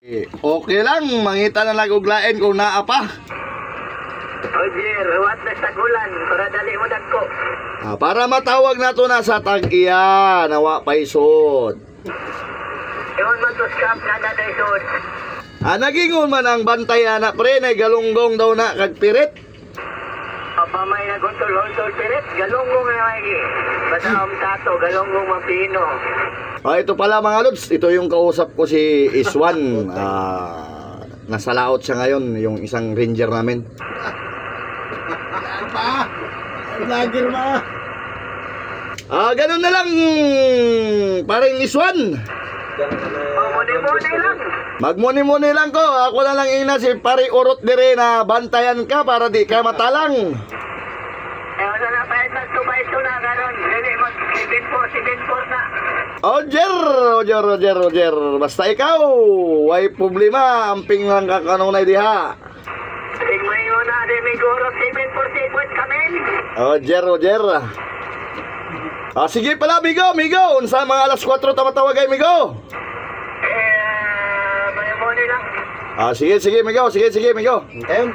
Okay lang, mangita na lang uglain kung naa pa. Roger, huwag na sa gulan para dali mo dagko. Para matawag na to na sa tag-iya, nawa pa isod. Iwan man to scam na nadaysod. Nagingon man ang bantay anak pre, na galunggong daw na kagpirit. Papamay na guntol-huntol pirit, galunggong na lagi. Basta tato, galunggong mapino. Ito pala mga lods, ito yung kausap ko si Iswan. Nasa laot siya ngayon, yung isang ranger namin. Vlogger ba? Ganun na lang, paring Iswan. Muni-muni lang. Magmuni-muni lang ko. Ako na lang ina si pari urot dire na bantayan ka para di ka matalang. Wala na pa yung magtubayso na ganon. Dili mag 7-4 na. Roger. Basta ikaw, way problema, amping lang kakanunay diha. Tingmayo na, di may guro 7-4 kamen. Roger. Sige pala, Migo. Unsa mga alas 4 tamatawag ay Migo? Muni lang. Sige, Migo. Ayun.